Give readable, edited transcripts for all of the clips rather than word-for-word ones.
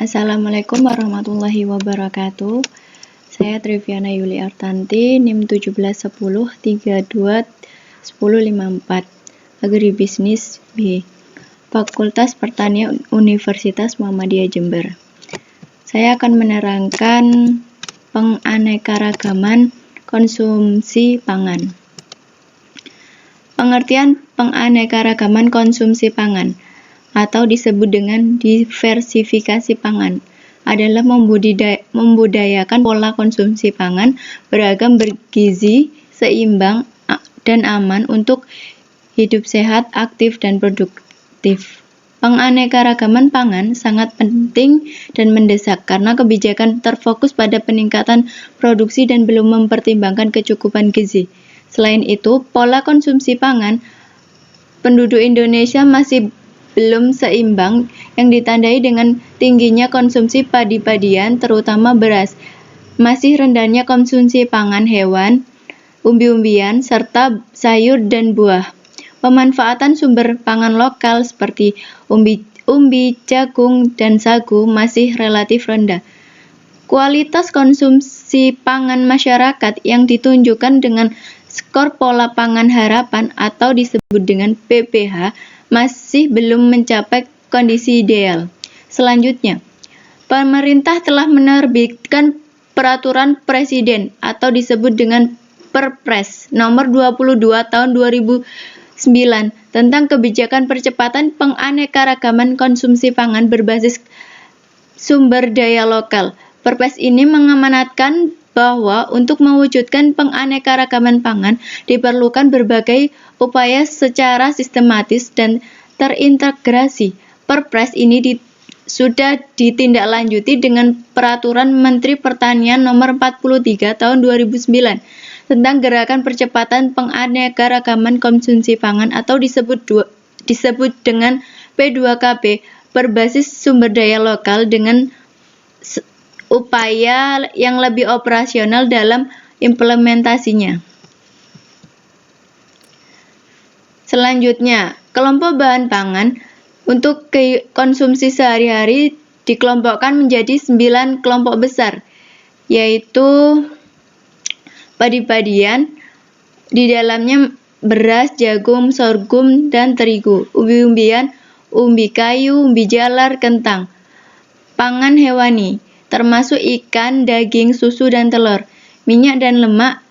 Assalamualaikum warahmatullahi wabarakatuh. Saya Triviana Yuli Artanti, NIM 1710321054, Agribisnis B, Fakultas Pertanian Universitas Muhammadiyah Jember. Saya akan menerangkan penganekaragaman konsumsi pangan. Pengertian penganekaragaman konsumsi pangan atau disebut dengan diversifikasi pangan adalah membudayakan pola konsumsi pangan beragam, bergizi, seimbang, dan aman untuk hidup sehat, aktif, dan produktif. Penganekaragaman pangan sangat penting dan mendesak karena kebijakan terfokus pada peningkatan produksi dan belum mempertimbangkan kecukupan gizi. Selain itu, pola konsumsi pangan penduduk Indonesia masih belum seimbang yang ditandai dengan tingginya konsumsi padi-padian, terutama beras, masih rendahnya konsumsi pangan hewan, umbi-umbian, serta sayur dan buah. Pemanfaatan sumber pangan lokal seperti umbi, jagung, dan sagu masih relatif rendah. Kualitas konsumsi pangan masyarakat yang ditunjukkan dengan skor pola pangan harapan atau disebut dengan PPH masih belum mencapai kondisi ideal. Selanjutnya, pemerintah telah menerbitkan Peraturan Presiden atau disebut dengan Perpres nomor 22 tahun 2009 tentang kebijakan percepatan penganekaragaman konsumsi pangan berbasis sumber daya lokal. Perpres ini mengamanatkan bahwa untuk mewujudkan penganekaragaman pangan diperlukan berbagai upaya secara sistematis dan terintegrasi. Perpres ini sudah ditindaklanjuti dengan Peraturan Menteri Pertanian Nomor 43 Tahun 2009 tentang Gerakan Percepatan Penganekaragaman Konsumsi Pangan atau disebut dengan P2KP berbasis sumber daya lokal dengan upaya yang lebih operasional dalam implementasinya. Selanjutnya, kelompok bahan pangan untuk konsumsi sehari-hari dikelompokkan menjadi 9 kelompok besar, yaitu padi-padian, di dalamnya beras, jagung, sorghum, dan terigu, umbi-umbian, umbi kayu, umbi jalar, kentang, pangan hewani, termasuk ikan, daging, susu, dan telur, minyak dan lemak,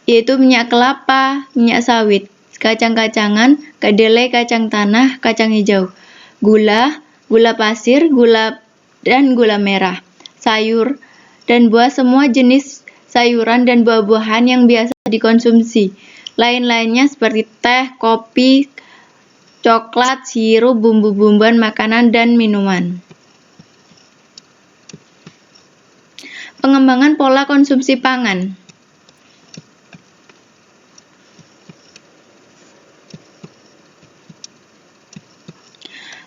yaitu minyak kelapa, minyak sawit, kacang-kacangan, kedelai, kacang tanah, kacang hijau, gula, gula pasir, gula dan gula merah, sayur dan buah, semua jenis sayuran dan buah-buahan yang biasa dikonsumsi, lain-lainnya seperti teh, kopi, coklat, sirup, bumbu-bumbuan makanan, dan minuman. Pengembangan pola konsumsi pangan.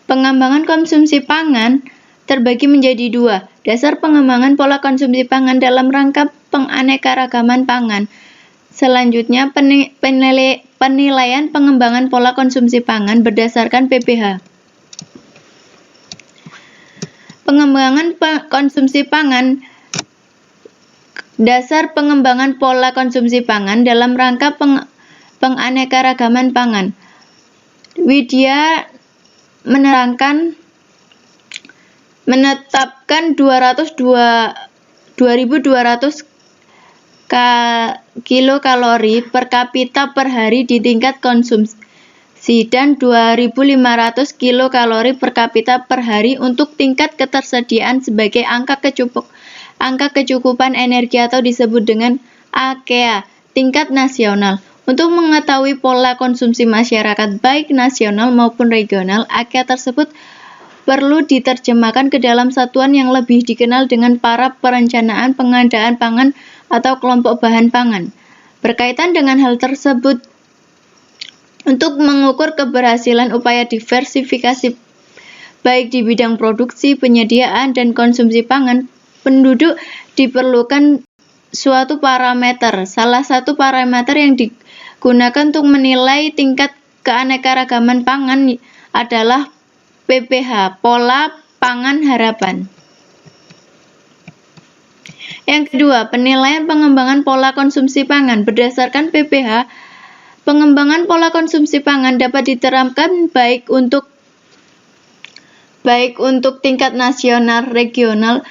Pengembangan konsumsi pangan terbagi menjadi dua. Dasar pengembangan pola konsumsi pangan dalam rangka penganekaragaman pangan. Selanjutnya, penilaian pengembangan pola konsumsi pangan berdasarkan PPH. Pengembangan konsumsi pangan. Dasar pengembangan pola konsumsi pangan dalam rangka penganekaragaman pangan. Widya menetapkan 2.200 kilokalori per kapita per hari di tingkat konsumsi dan 2.500 kilokalori per kapita per hari untuk tingkat ketersediaan sebagai angka kecukupan energi atau disebut dengan AKEA tingkat nasional. Untuk mengetahui pola konsumsi masyarakat baik nasional maupun regional, AKEA tersebut perlu diterjemahkan ke dalam satuan yang lebih dikenal dengan para perencanaan pengadaan pangan atau kelompok bahan pangan. Berkaitan dengan hal tersebut, untuk mengukur keberhasilan upaya diversifikasi baik di bidang produksi, penyediaan, dan konsumsi pangan, penduduk diperlukan suatu parameter. Salah satu parameter yang digunakan untuk menilai tingkat keanekaragaman pangan adalah PPH, pola pangan harapan. Yang kedua, penilaian pengembangan pola konsumsi pangan. Berdasarkan PPH, pengembangan pola konsumsi pangan dapat diterapkan baik untuk tingkat nasional, regional,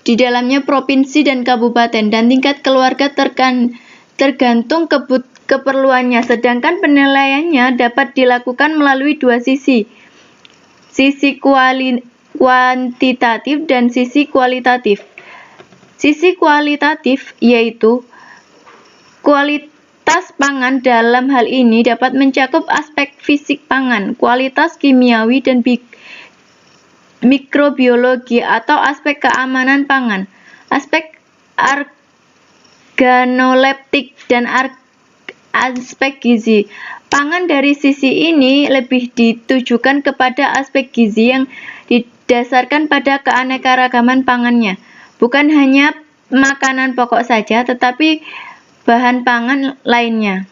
di dalamnya provinsi dan kabupaten, dan tingkat keluarga tergantung keperluannya. Sedangkan penilaiannya dapat dilakukan melalui dua sisi kuantitatif dan sisi kualitatif. Sisi kualitatif yaitu kualitas pangan. Dalam hal ini dapat mencakup aspek fisik pangan, kualitas kimiawi dan mikrobiologi atau aspek keamanan pangan, aspek organoleptik dan aspek gizi. Pangan dari sisi ini lebih ditujukan kepada aspek gizi yang didasarkan pada keanekaragaman pangannya, bukan hanya makanan pokok saja, tetapi bahan pangan lainnya.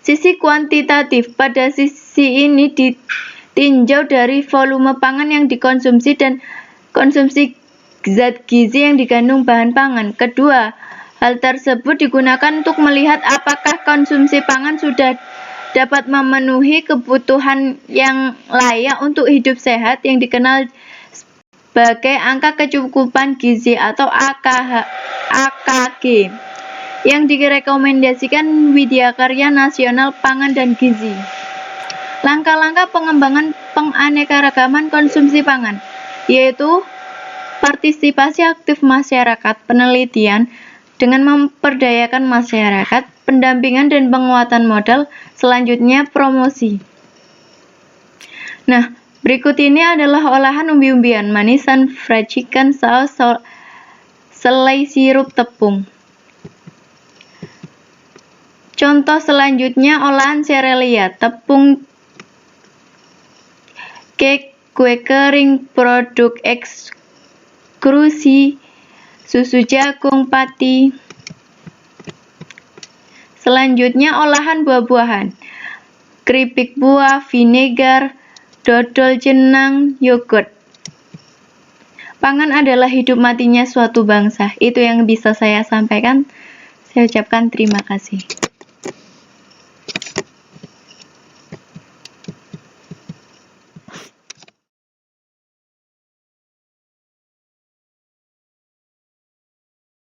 Sisi kuantitatif, pada sisi ini ditinjau dari volume pangan yang dikonsumsi dan konsumsi zat gizi yang dikandung bahan pangan. Kedua, hal tersebut digunakan untuk melihat apakah konsumsi pangan sudah dapat memenuhi kebutuhan yang layak untuk hidup sehat yang dikenal sebagai angka kecukupan gizi atau AKG yang direkomendasikan Widyakarya Nasional Pangan dan Gizi. Langkah-langkah pengembangan penganekaragaman konsumsi pangan, yaitu partisipasi aktif masyarakat, penelitian dengan memperdayakan masyarakat, pendampingan dan penguatan modal, selanjutnya promosi. Nah, berikut ini adalah olahan umbi-umbian, manisan, racikan, saus, selai, sirup, tepung. Contoh selanjutnya olahan serealia, tepung, cake, kue kering, produk eksklusi, susu jagung, pati. Selanjutnya olahan buah-buahan, keripik buah, vinegar, dodol jenang, yogurt. Pangan adalah hidup matinya suatu bangsa. Itu yang bisa saya sampaikan. Saya ucapkan terima kasih.